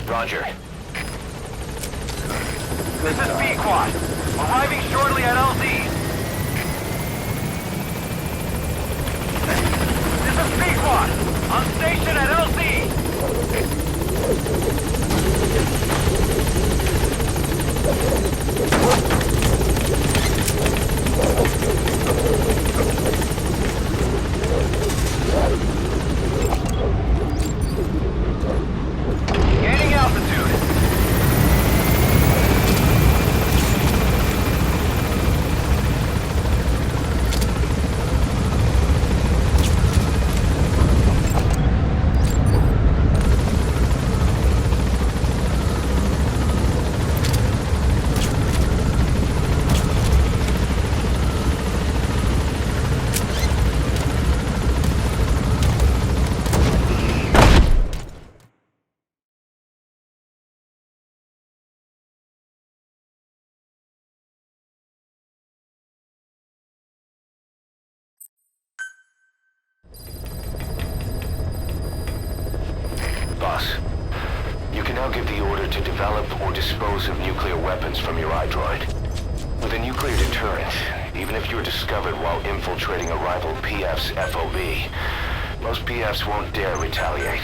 Roger. This is Pequod. Arriving shortly at LZ. This is Pequod. On station at LZ. Gaining altitude. Boss, you can now give the order to develop or dispose of nuclear weapons from your iDroid. With a nuclear deterrent, even if you're discovered while infiltrating a rival PF's FOB, most PFs won't dare retaliate.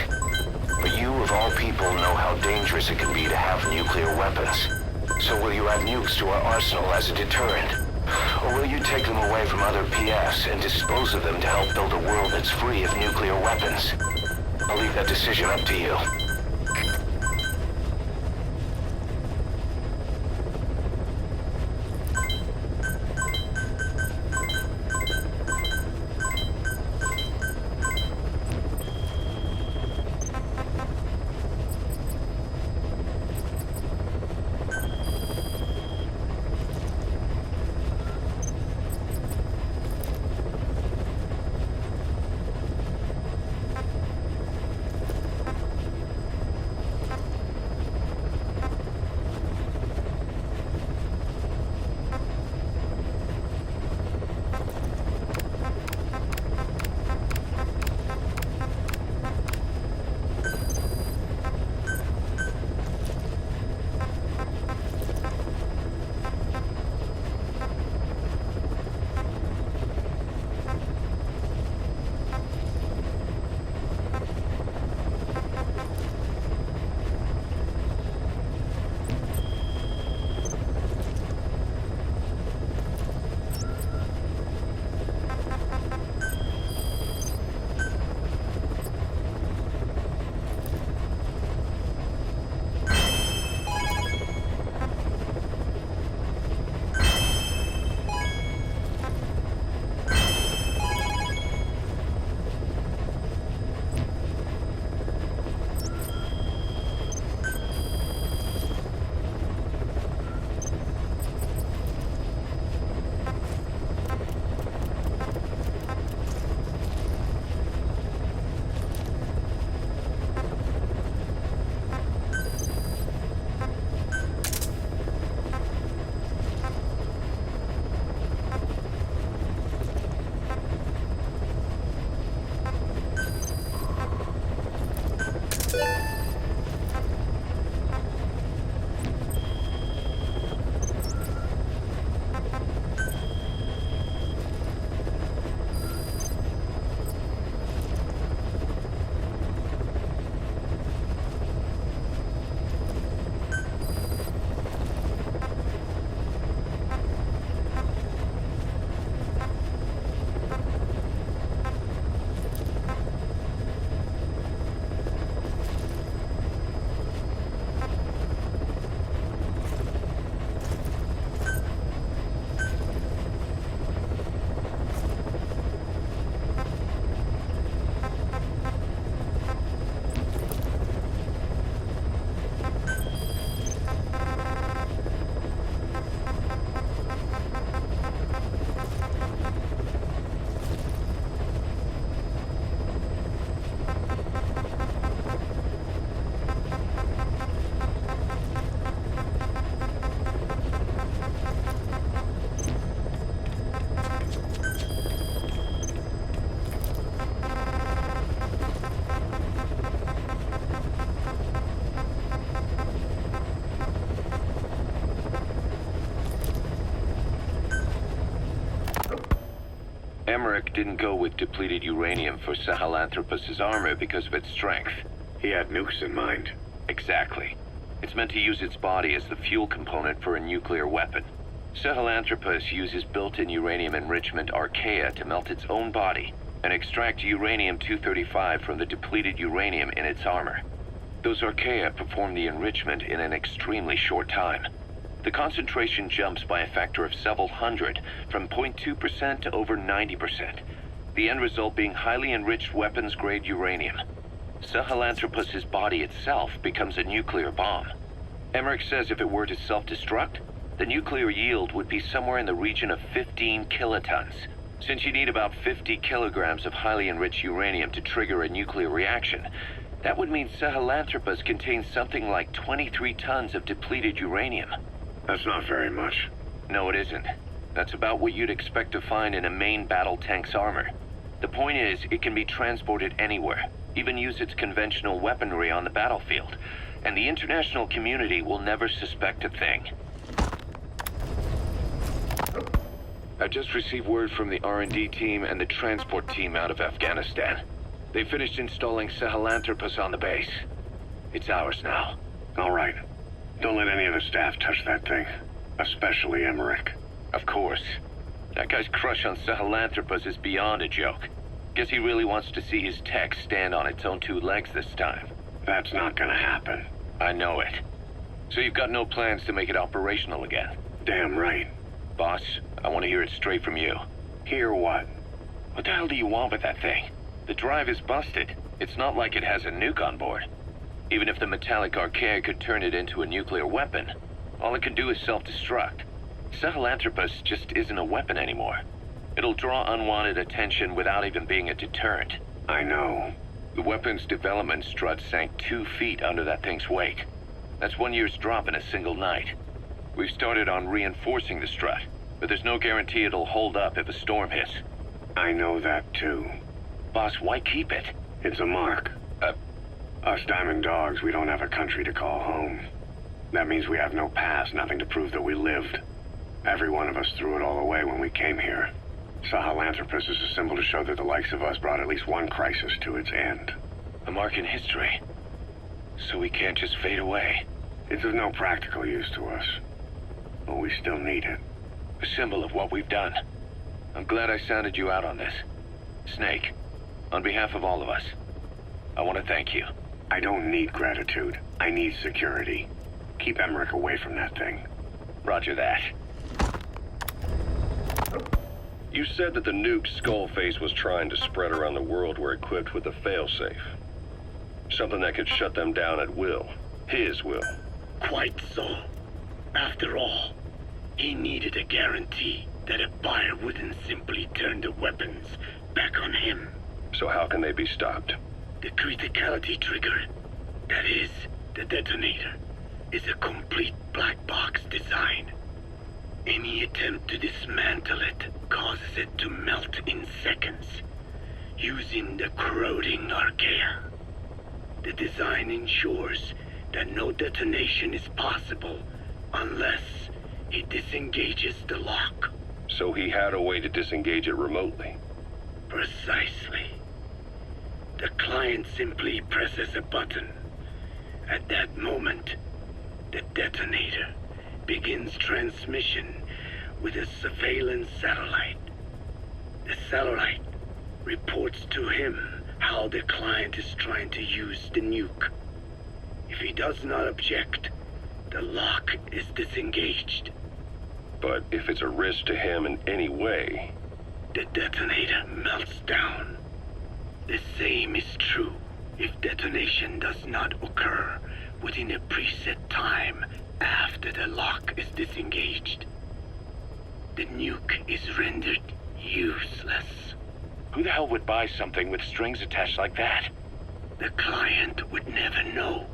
But you, of all people, know how dangerous it can be to have nuclear weapons. So will you add nukes to our arsenal as a deterrent? Or will you take them away from other PFs and dispose of them to help build a world that's free of nuclear weapons? I'll leave that decision up to you. Emmerich didn't go with depleted uranium for Sahelanthropus' armor because of its strength. He had nukes in mind. Exactly. It's meant to use its body as the fuel component for a nuclear weapon. Sahelanthropus uses built-in uranium enrichment archaea to melt its own body and extract uranium-235 from the depleted uranium in its armor. Those archaea perform the enrichment in an extremely short time. The concentration jumps by a factor of several hundred, from 0.2% to over 90%. The end result being highly enriched weapons-grade uranium. Sahelanthropus' body itself becomes a nuclear bomb. Emmerich says if it were to self-destruct, the nuclear yield would be somewhere in the region of 15 kilotons. Since you need about 50 kilograms of highly enriched uranium to trigger a nuclear reaction, that would mean Sahelanthropus contains something like 23 tons of depleted uranium. That's not very much. No, it isn't. That's about what you'd expect to find in a main battle tank's armor. The point is, it can be transported anywhere, even use its conventional weaponry on the battlefield, and the international community will never suspect a thing. I just received word from the R&D team and the transport team out of Afghanistan. They finished installing Sahelanthropus on the base. It's ours now. All right. Don't let any of the staff touch that thing. Especially Emmerich. Of course. That guy's crush on Sahelanthropus is beyond a joke. Guess he really wants to see his tech stand on its own two legs this time. That's not gonna happen. I know it. So you've got no plans to make it operational again? Damn right. Boss, I want to hear it straight from you. Hear what? What the hell do you want with that thing? The drive is busted. It's not like it has a nuke on board. Even if the metallic archaea could turn it into a nuclear weapon, all it can do is self-destruct. Sahelanthropus just isn't a weapon anymore. It'll draw unwanted attention without even being a deterrent. I know. The weapon's development strut sank 2 feet under that thing's weight. That's 1 year's drop in a single night. We've started on reinforcing the strut, but there's no guarantee it'll hold up if a storm hits. I know that too. Boss, why keep it? It's a mark. Us Diamond Dogs, we don't have a country to call home. That means we have no past, nothing to prove that we lived. Every one of us threw it all away when we came here. Sahelanthropus is a symbol to show that the likes of us brought at least one crisis to its end. A mark in history. So we can't just fade away. It's of no practical use to us. But we still need it. A symbol of what we've done. I'm glad I sounded you out on this. Snake, on behalf of all of us, I want to thank you. I don't need gratitude. I need security. Keep Emmerich away from that thing. Roger that. You said that the nuke Skullface was trying to spread around the world were equipped with a failsafe. Something that could shut them down at will. His will. Quite so. After all, he needed a guarantee that a buyer wouldn't simply turn the weapons back on him. So how can they be stopped? The criticality trigger, that is, the detonator, is a complete black box design. Any attempt to dismantle it causes it to melt in seconds, using the corroding archaea. The design ensures that no detonation is possible unless it disengages the lock. So he had a way to disengage it remotely. Precisely. The client simply presses a button. At that moment, the detonator begins transmission with a surveillance satellite. The satellite reports to him how the client is trying to use the nuke. If he does not object, the lock is disengaged. But if it's a risk to him in any way... The detonator melts down. The same is true if detonation does not occur within a preset time after the lock is disengaged. The nuke is rendered useless. Who the hell would buy something with strings attached like that? The client would never know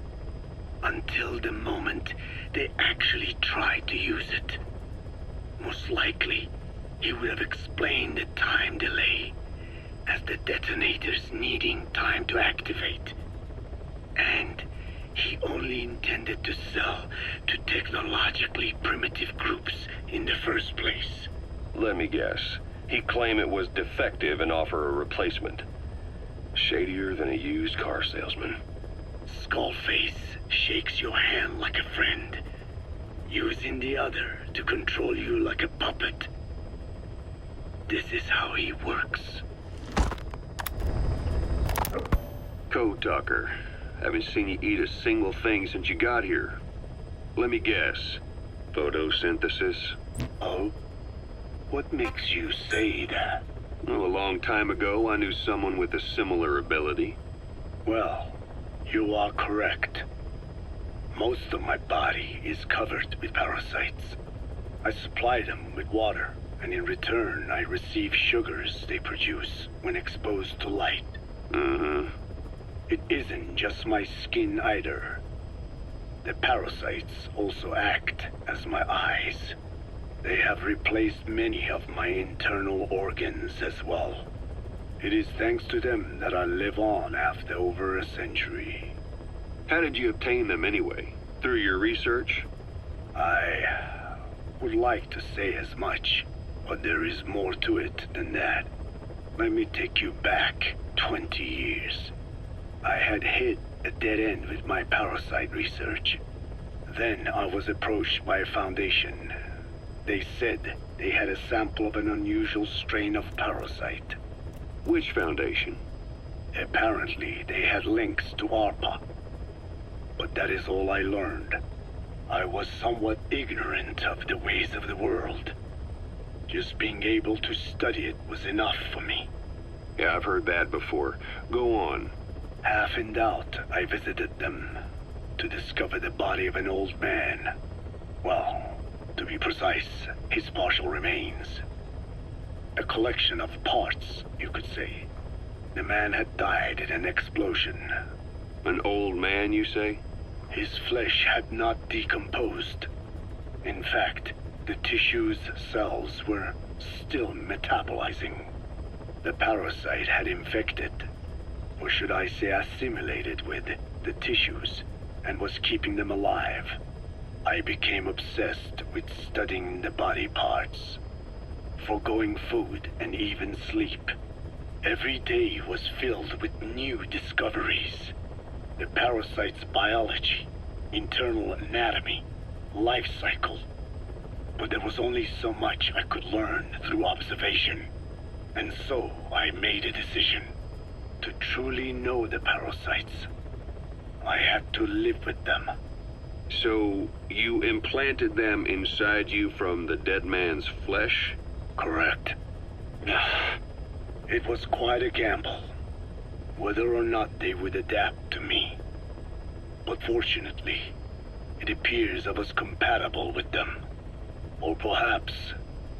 until the moment they actually try to use it. Most likely, he would have explained the time delay as the detonators needing time to activate. And he only intended to sell to technologically primitive groups in the first place. Let me guess. He'd claim it was defective and offer a replacement. Shadier than a used car salesman. Skullface shakes your hand like a friend, using the other to control you like a puppet. This is how he works. Code Talker, haven't seen you eat a single thing since you got here. Let me guess. Photosynthesis? Oh? What makes you say that? Well, a long time ago, I knew someone with a similar ability. Well, you are correct. Most of my body is covered with parasites. I supply them with water, and in return, I receive sugars they produce when exposed to light. It isn't just my skin either. The parasites also act as my eyes. They have replaced many of my internal organs as well. It is thanks to them that I live on after over a century. How did you obtain them anyway? Through your research? I would like to say as much, but there is more to it than that. Let me take you back 20 years. I had hit a dead end with my parasite research. Then I was approached by a foundation. They said they had a sample of an unusual strain of parasite. Which foundation? Apparently, they had links to ARPA. But that is all I learned. I was somewhat ignorant of the ways of the world. Just being able to study it was enough for me. Yeah, I've heard that before. Go on. Half in doubt, I visited them to discover the body of an old man. Well, to be precise, his partial remains. A collection of parts, you could say. The man had died in an explosion. An old man, you say? His flesh had not decomposed. In fact, the tissue's cells were still metabolizing. The parasite had infected, or should I say assimilated with, the tissues, and was keeping them alive. I became obsessed with studying the body parts, foregoing food and even sleep. Every day was filled with new discoveries. The parasite's biology, internal anatomy, life cycle. But there was only so much I could learn through observation. And so I made a decision. To truly know the parasites, I had to live with them. So, you implanted them inside you from the dead man's flesh? Correct. It was quite a gamble, whether or not they would adapt to me. But fortunately, it appears I was compatible with them. Or perhaps,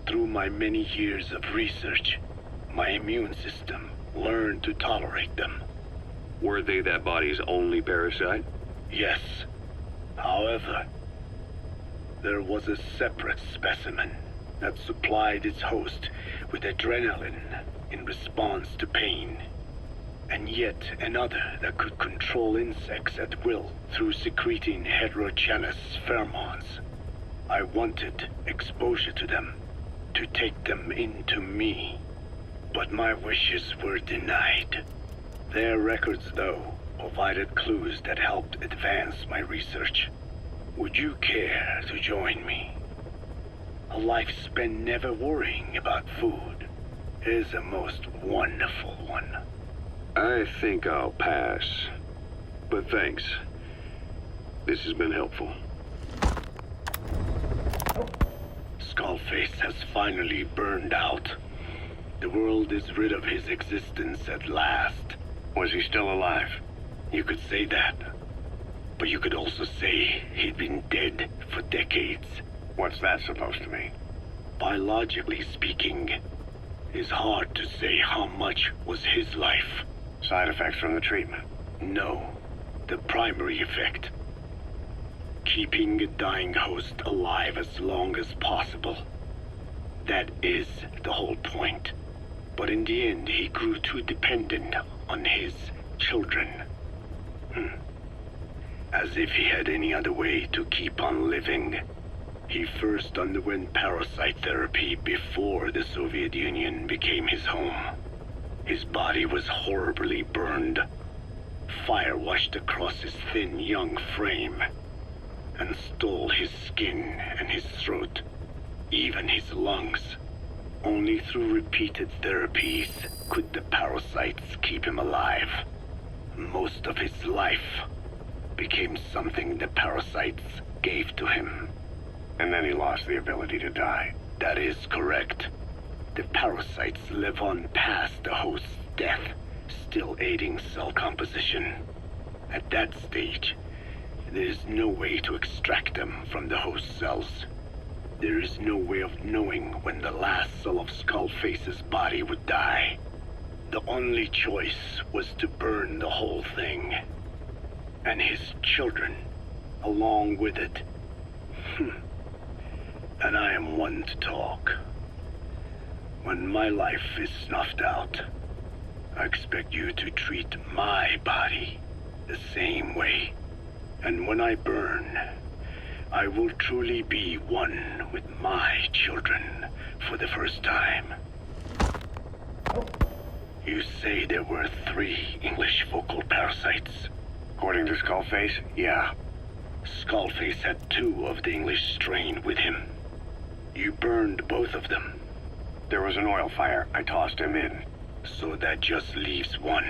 through my many years of research, my immune system learned to tolerate them. Were they that body's only parasite? Yes. However, there was a separate specimen that supplied its host with adrenaline in response to pain, and yet another that could control insects at will through secreting heterogeneous pheromones. I wanted exposure to them, to take them into me, but my wishes were denied. Their records, though, provided clues that helped advance my research. Would you care to join me? A life spent never worrying about food is a most wonderful one. I think I'll pass. But thanks. This has been helpful. Skullface has finally burned out. The world is rid of his existence at last. Was he still alive? You could say that. But you could also say he'd been dead for decades. What's that supposed to mean? Biologically speaking, it's hard to say how much was his life. Side effects from the treatment? No, the primary effect. Keeping a dying host alive as long as possible. That is the whole point. But in the end, he grew too dependent on his children. As if he had any other way to keep on living. He first underwent parasite therapy before the Soviet Union became his home. His body was horribly burned. Fire washed across his thin young frame and stole his skin and his throat, even his lungs. Only through repeated therapies could the parasites keep him alive. Most of his life became something the parasites gave to him. And then he lost the ability to die. That is correct. The parasites live on past the host's death, still aiding cell composition. At that stage, there is no way to extract them from the host cells. There is no way of knowing when the last cell of Skullface's body would die. The only choice was to burn the whole thing. And his children, along with it. And I am one to talk. When my life is snuffed out, I expect you to treat my body the same way. And when I burn, I will truly be one with my children for the first time. You say there were 3 English vocal parasites. According to Skullface, yeah. Skullface had 2 of the English strain with him. You burned both of them. There was an oil fire. I tossed him in. So that just leaves 1.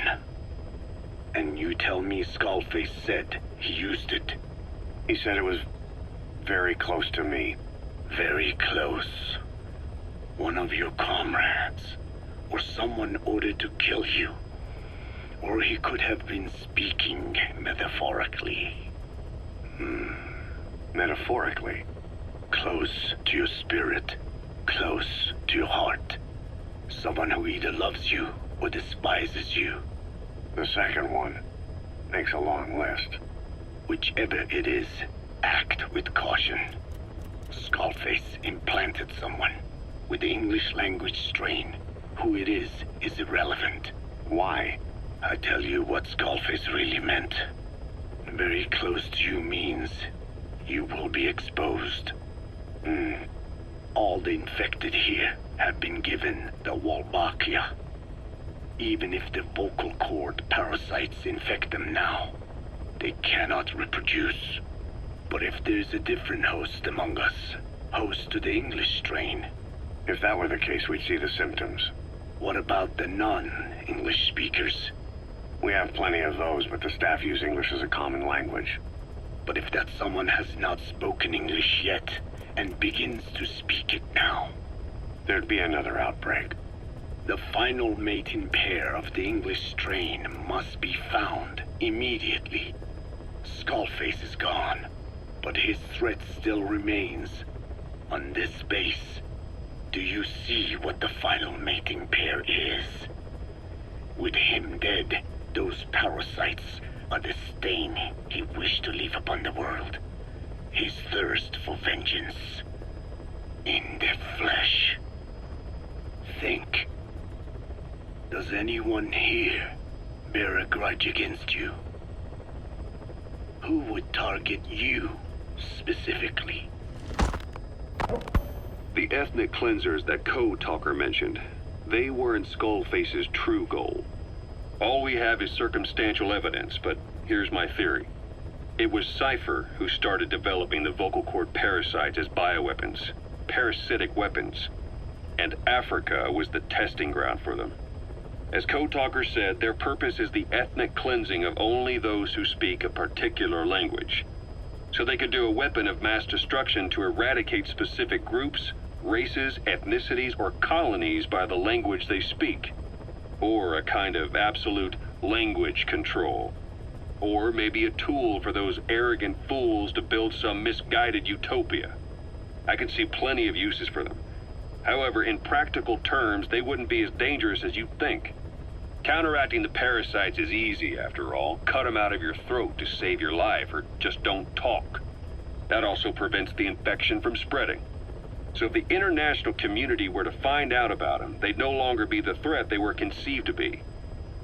And you tell me Skullface said he used it. He said it was very close to me. Very close. One of your comrades, or someone ordered to kill you. Or he could have been speaking metaphorically. Metaphorically? Close to your spirit, close to your heart. Someone who either loves you or despises you. The second one makes a long list. Whichever it is, act with caution. Skullface implanted someone with the English language strain. Who it is irrelevant. Why? I tell you what Skullface really meant. Very close to you means you will be exposed. All the infected here have been given the Wolbachia. Even if the vocal cord parasites infect them now, they cannot reproduce. But if there's a different host among us, host to the English strain. If that were the case, we'd see the symptoms. What about the non-English speakers? We have plenty of those, but the staff use English as a common language. But if that someone has not spoken English yet, and begins to speak it now, there'd be another outbreak. The final mating pair of the English strain must be found immediately. Skullface is gone, but his threat still remains. On this base, do you see what the final mating pair is? With him dead, those parasites are the stain he wished to leave upon the world. His thirst for vengeance. In their flesh. Think. Does anyone here bear a grudge against you? Who would target you, specifically? The ethnic cleansers that Code Talker mentioned, they weren't Skullface's true goal. All we have is circumstantial evidence, but here's my theory. It was Cypher who started developing the vocal cord parasites as bioweapons, parasitic weapons, and Africa was the testing ground for them. As Code Talker said, their purpose is the ethnic cleansing of only those who speak a particular language, so they could do a weapon of mass destruction to eradicate specific groups, races, ethnicities, or colonies by the language they speak, or a kind of absolute language control. Or maybe a tool for those arrogant fools to build some misguided utopia. I can see plenty of uses for them. However, in practical terms, they wouldn't be as dangerous as you'd think. Counteracting the parasites is easy, after all. Cut them out of your throat to save your life, or just don't talk. That also prevents the infection from spreading. So if the international community were to find out about them, they'd no longer be the threat they were conceived to be.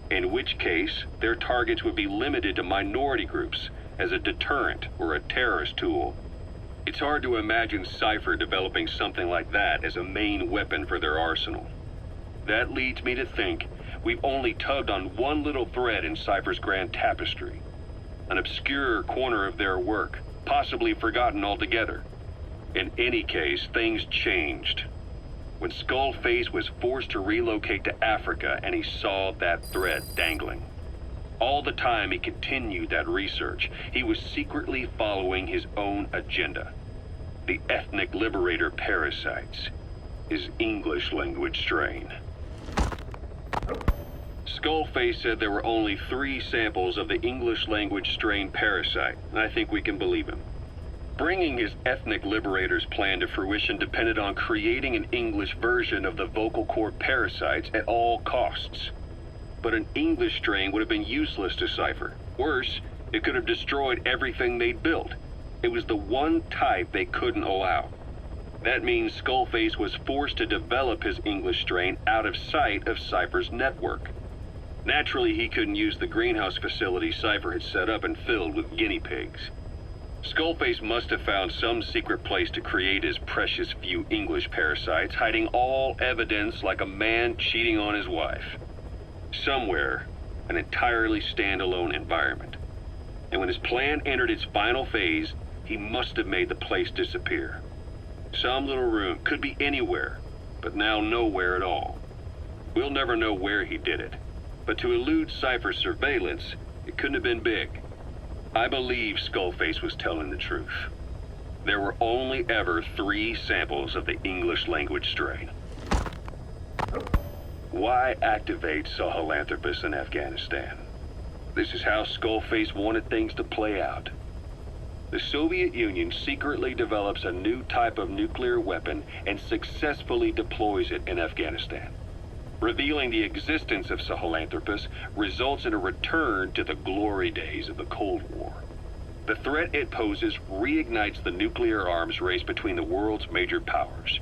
In which case, their targets would be limited to minority groups as a deterrent or a terrorist tool. It's hard to imagine Cypher developing something like that as a main weapon for their arsenal. That leads me to think we've only tugged on one little thread in Cypher's grand tapestry. An obscure corner of their work, possibly forgotten altogether. In any case, things changed. When Skullface was forced to relocate to Africa and he saw that thread dangling. All the time he continued that research, he was secretly following his own agenda. The ethnic liberator parasites. His English language strain. Skullface said there were only 3 samples of the English language strain parasite, and I think we can believe him. Bringing his ethnic liberator's plan to fruition depended on creating an English version of the vocal cord parasites at all costs. But an English strain would have been useless to Cypher. Worse, it could have destroyed everything they'd built. It was the one type they couldn't allow. That means Skullface was forced to develop his English strain out of sight of Cypher's network. Naturally, he couldn't use the greenhouse facility Cypher had set up and filled with guinea pigs. Skullface must have found some secret place to create his precious few English parasites, hiding all evidence like a man cheating on his wife. Somewhere, an entirely standalone environment. And when his plan entered its final phase, he must have made the place disappear. Some little room, could be anywhere, but now nowhere at all. We'll never know where he did it, but to elude Cypher's surveillance, it couldn't have been big. I believe Skullface was telling the truth. There were only ever 3 samples of the English language strain. Why activate Sahelanthropus in Afghanistan? This is how Skullface wanted things to play out. The Soviet Union secretly develops a new type of nuclear weapon and successfully deploys it in Afghanistan. Revealing the existence of Sahelanthropus results in a return to the glory days of the Cold War. The threat it poses reignites the nuclear arms race between the world's major powers.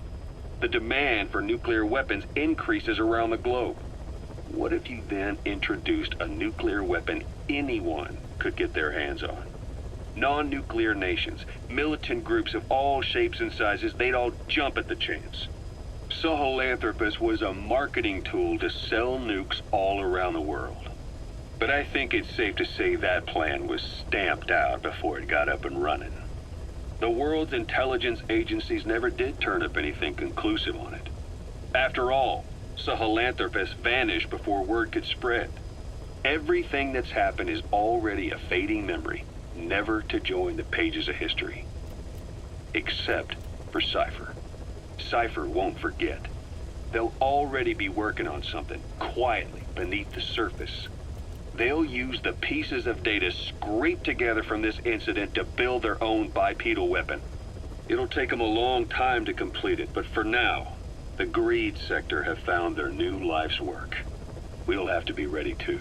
The demand for nuclear weapons increases around the globe. What if you then introduced a nuclear weapon anyone could get their hands on? Non-nuclear nations, militant groups of all shapes and sizes, they'd all jump at the chance. Sahelanthropus was a marketing tool to sell nukes all around the world. But I think it's safe to say that plan was stamped out before it got up and running. The world's intelligence agencies never did turn up anything conclusive on it. After all, Sahelanthropus vanished before word could spread. Everything that's happened is already a fading memory, never to join the pages of history. Except for Cypher. Cypher won't forget. They'll already be working on something, quietly beneath the surface. They'll use the pieces of data scraped together from this incident to build their own bipedal weapon. It'll take them a long time to complete it, but for now, the greed sector have found their new life's work. We'll have to be ready too.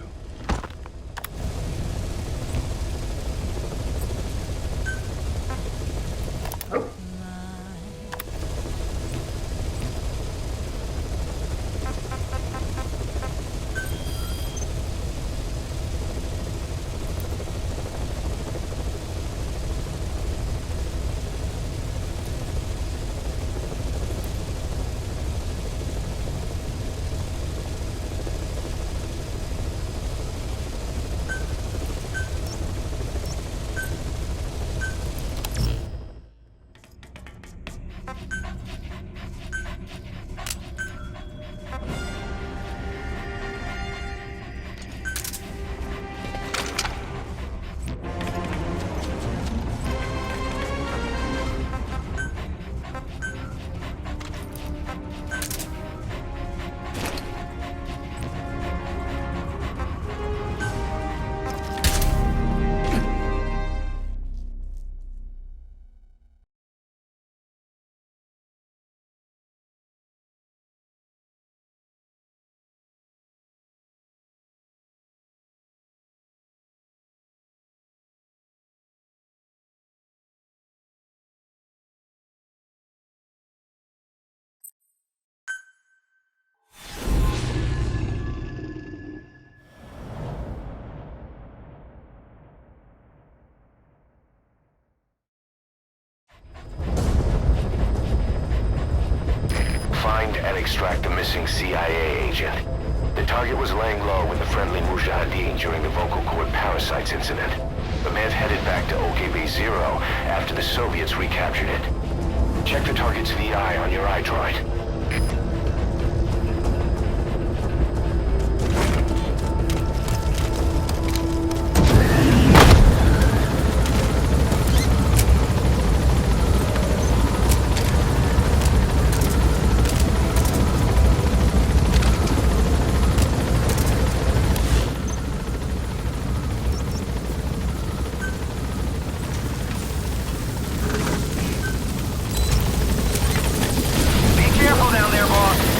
and extract the missing CIA agent. The target was laying low with the friendly Mujahideen during the vocal cord parasites incident. The man headed back to OKB-0 after the Soviets recaptured it. Check the target's VI on your iDroid. Careful down there, boss.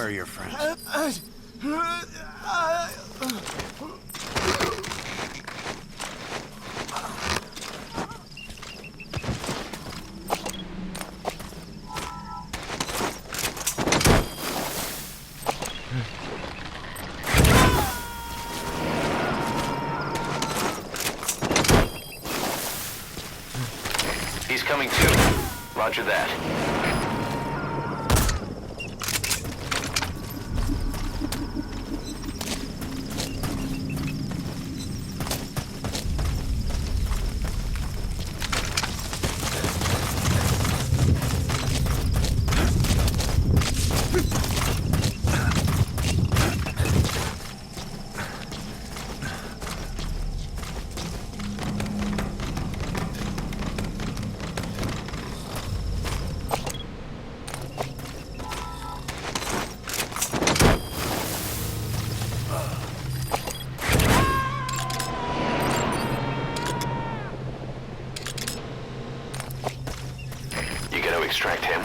Where are your friends? He's coming too. Roger that. You gotta extract him.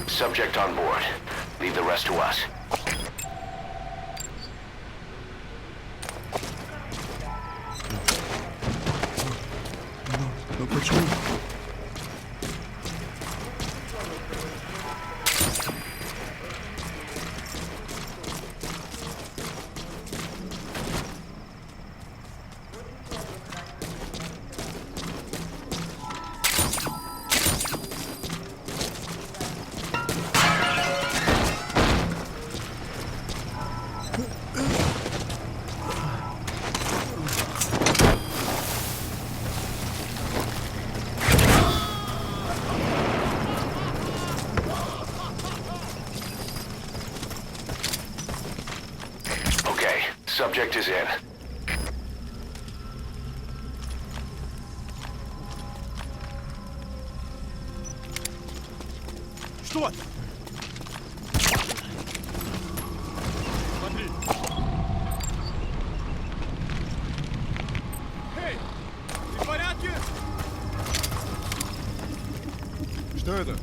Subject on board. Leave the rest to us. Ну почему? Okay, subject is in. Что? Смотри. Эй, ты в порядке? Что это?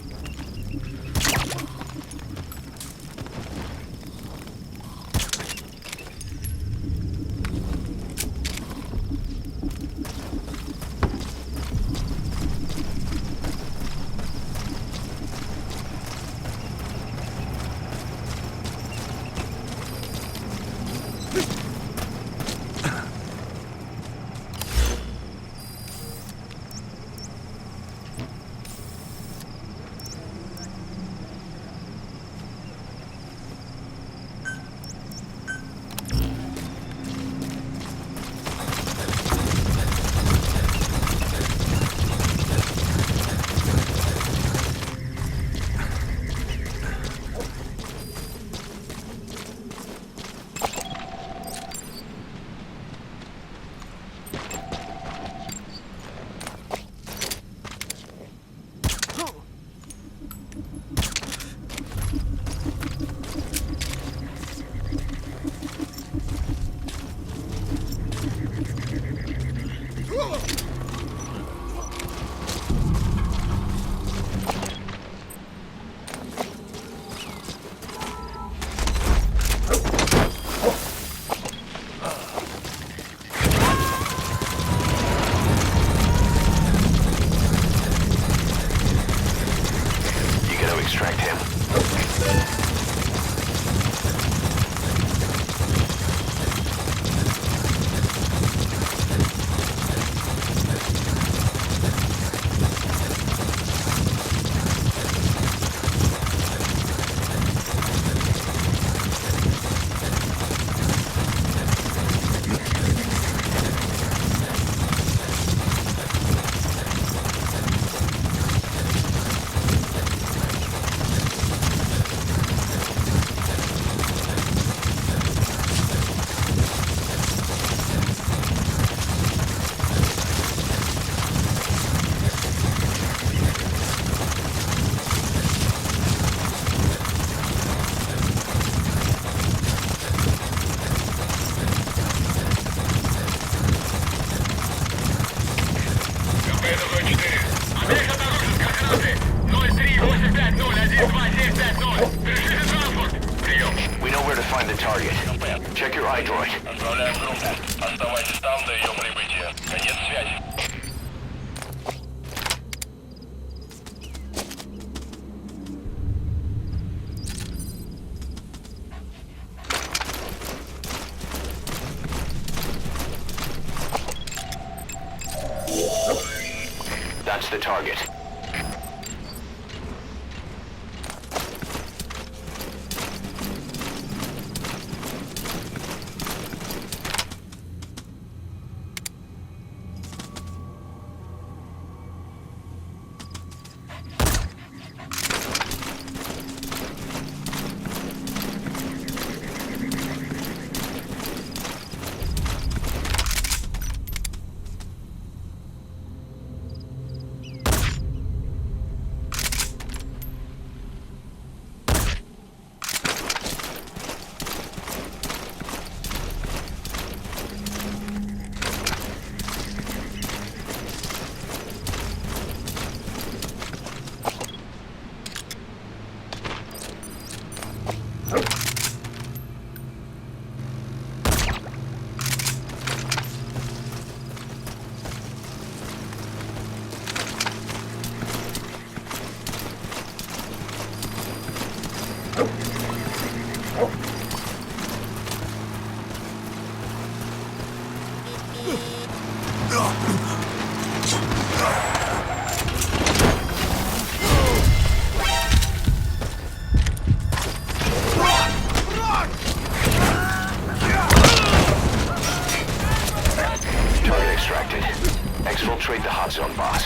Check your iDroid. Отправляем группу. Оставайтесь там до ее прибытия. Конец связи. That's the target. Target extracted. Exfiltrate the hot zone, boss.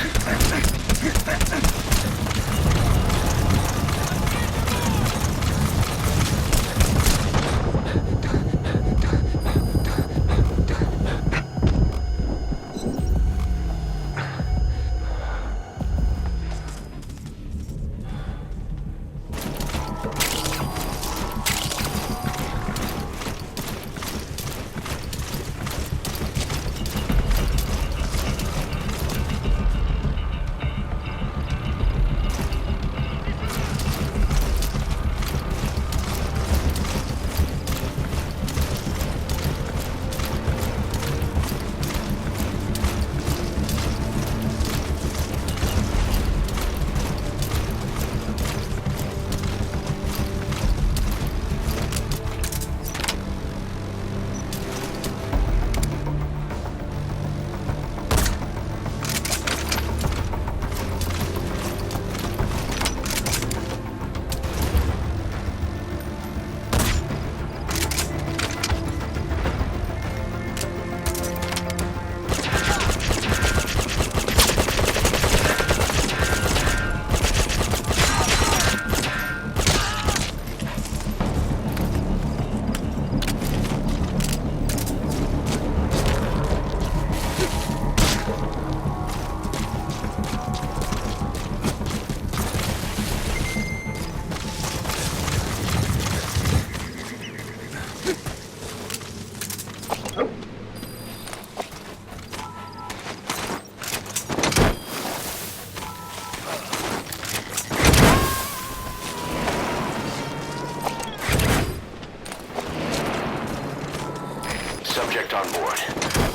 Subject on board.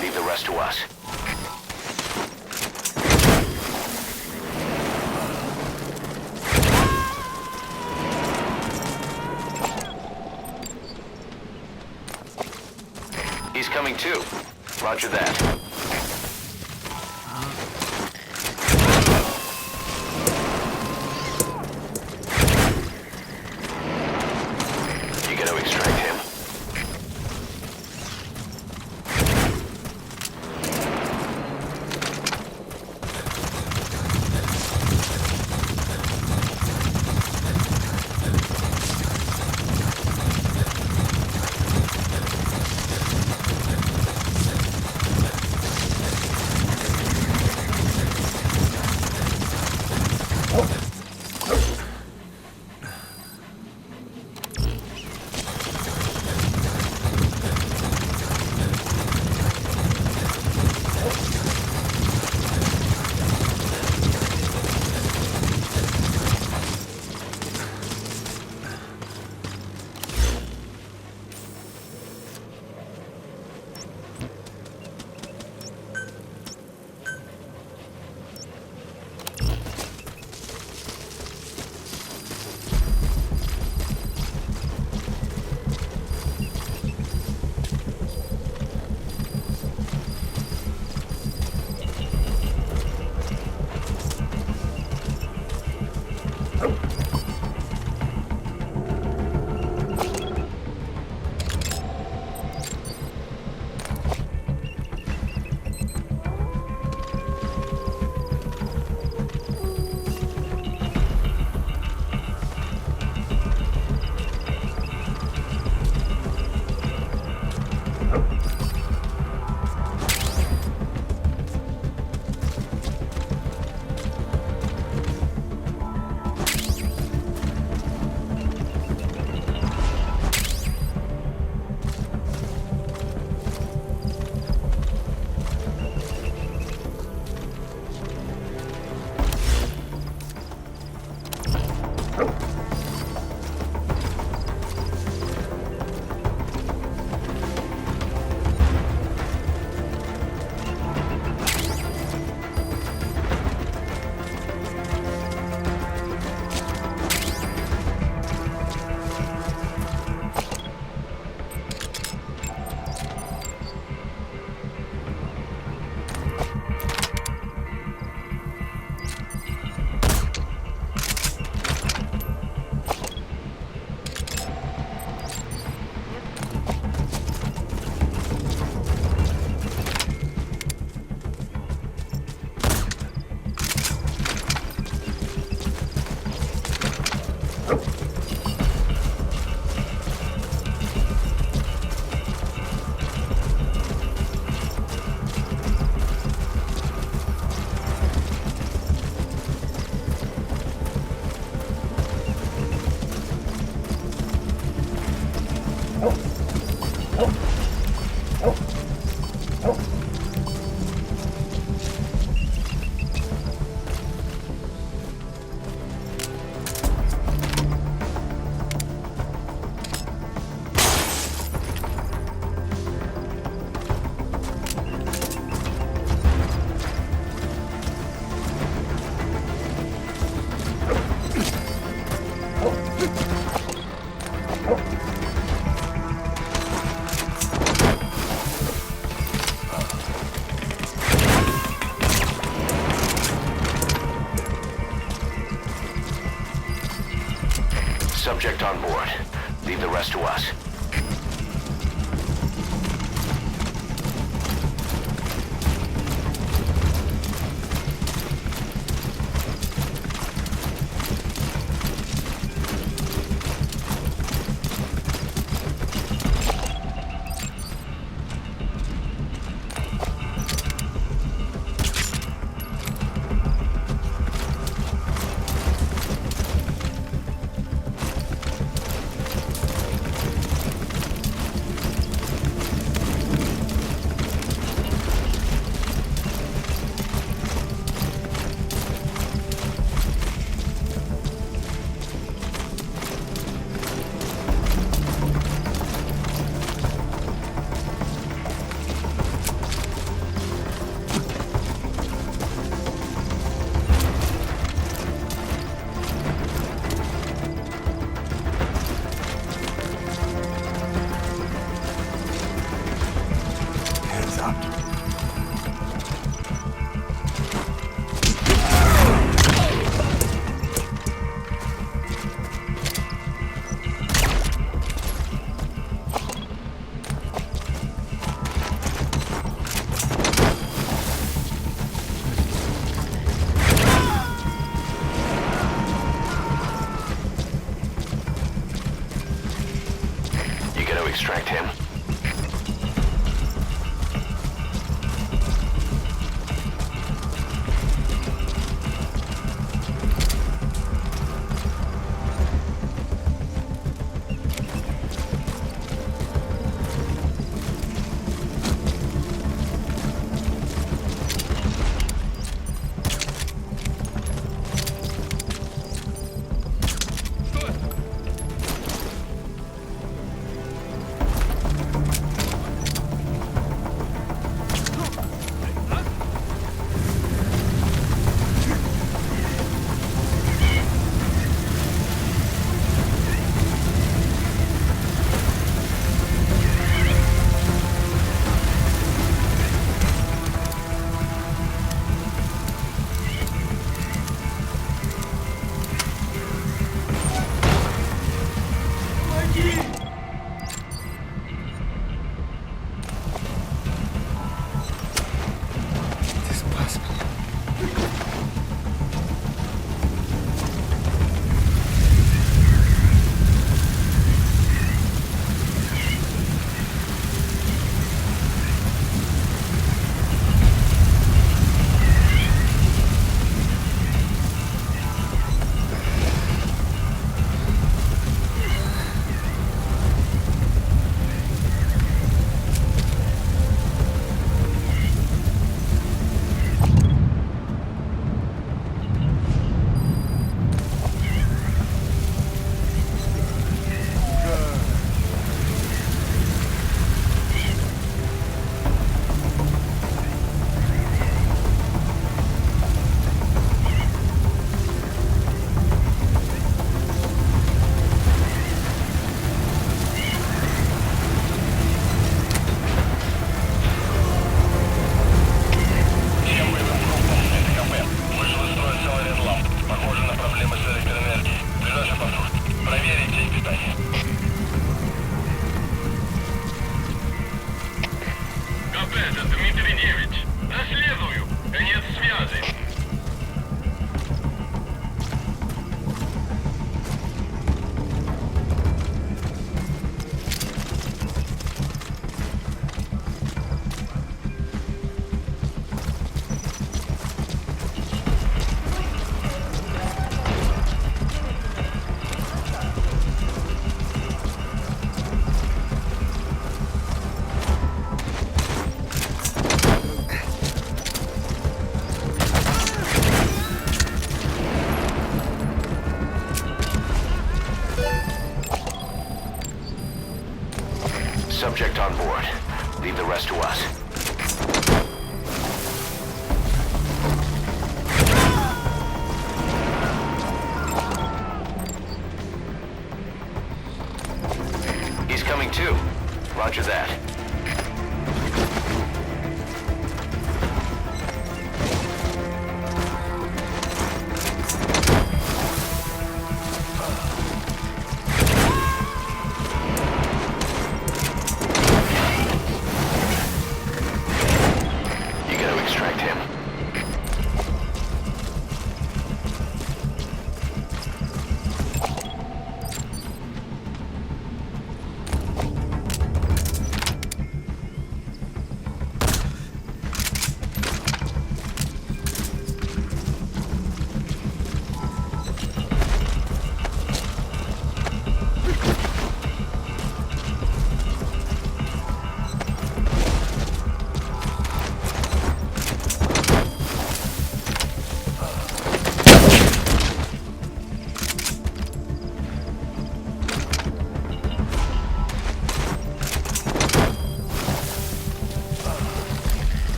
Leave the rest to us. He's coming too. Roger that. You gotta extract him. Subject on board. Leave the rest to us.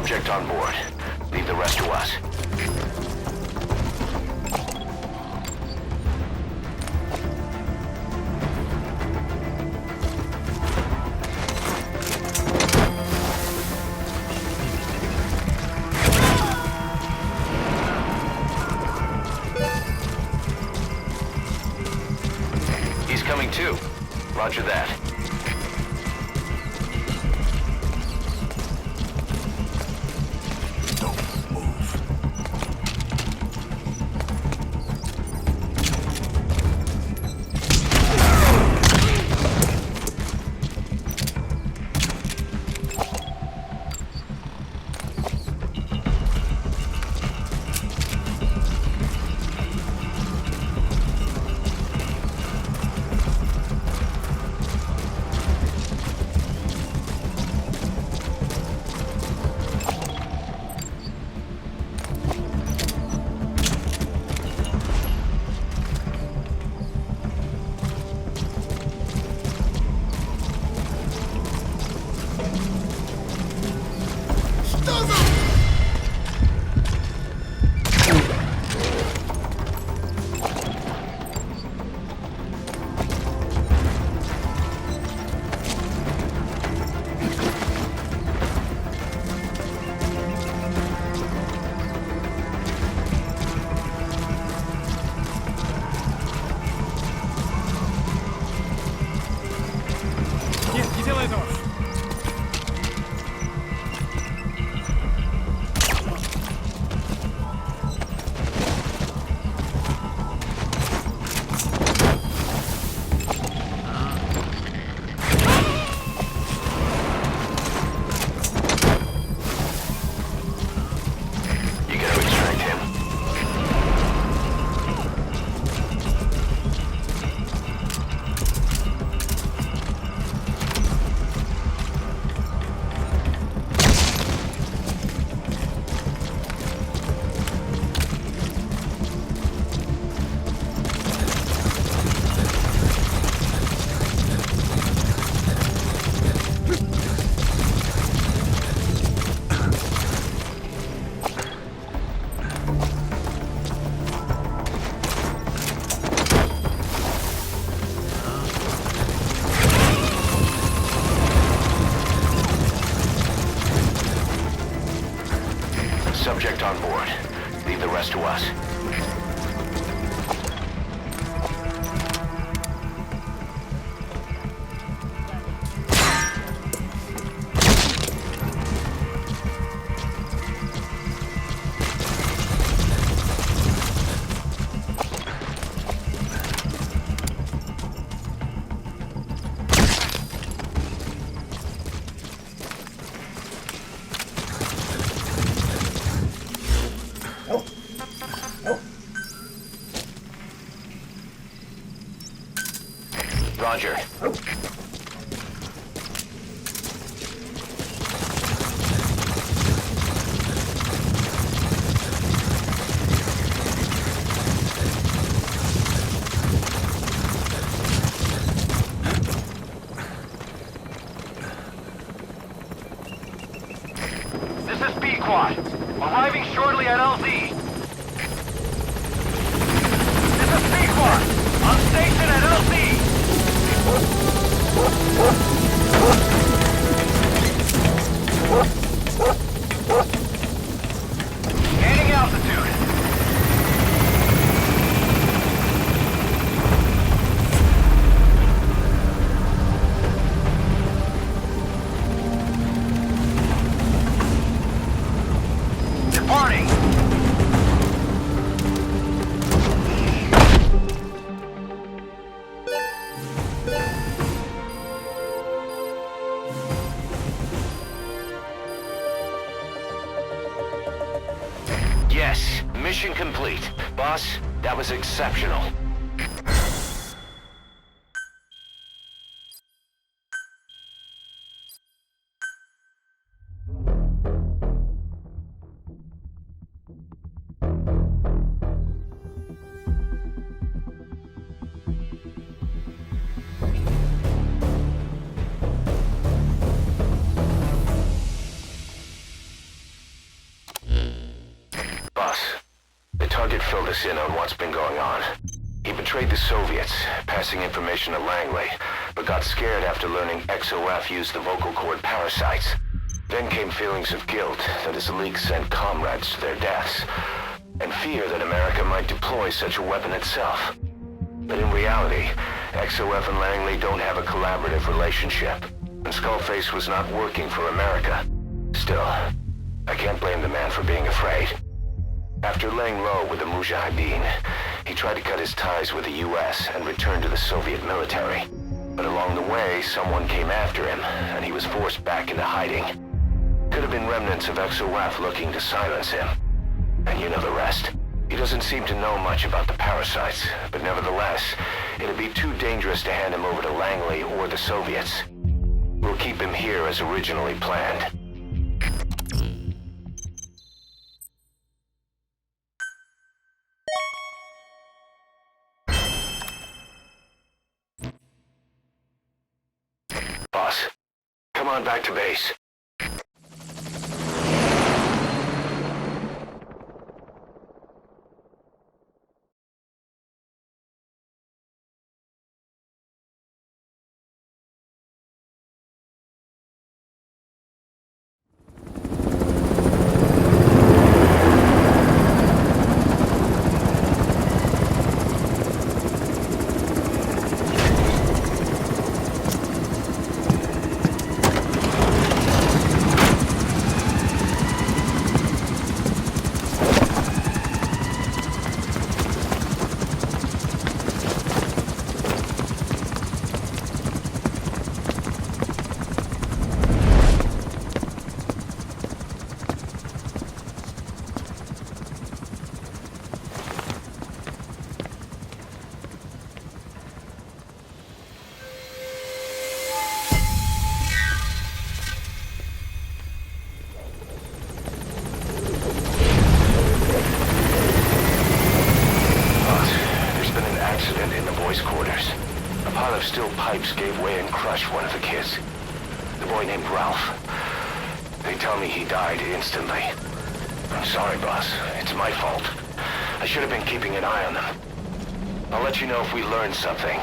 Subject on board. Leave the rest to us. He's coming too. Roger that. Нет, не делай этого! You gotta extract him. Subject on board. Leave the rest to us. Roger. This is B-Quad. Arriving shortly at LZ. This is B-Quad. On station at LZ. Gaining altitude. Departing. Yes, mission complete. Boss, that was exceptional. filled us in on what's been going on. He betrayed the Soviets, passing information to Langley, but got scared after learning XOF used the vocal cord parasites. Then came feelings of guilt that his leaks sent comrades to their deaths, and fear that America might deploy such a weapon itself. But in reality, XOF and Langley don't have a collaborative relationship, and Skullface was not working for America. Still, I can't blame the man for being afraid. After laying low with the Mujahideen, he tried to cut his ties with the US and return to the Soviet military. But along the way, someone came after him, and he was forced back into hiding. Could have been remnants of XOF looking to silence him. And you know the rest. He doesn't seem to know much about the parasites, but nevertheless, it'd be too dangerous to hand him over to Langley or the Soviets. We'll keep him here as originally planned. Boss, come on back to base. Steel pipes gave way and crushed one of the kids. The boy named Ralph. They tell me he died instantly. I'm sorry, boss. It's my fault. I should have been keeping an eye on them. I'll let you know if we learn something.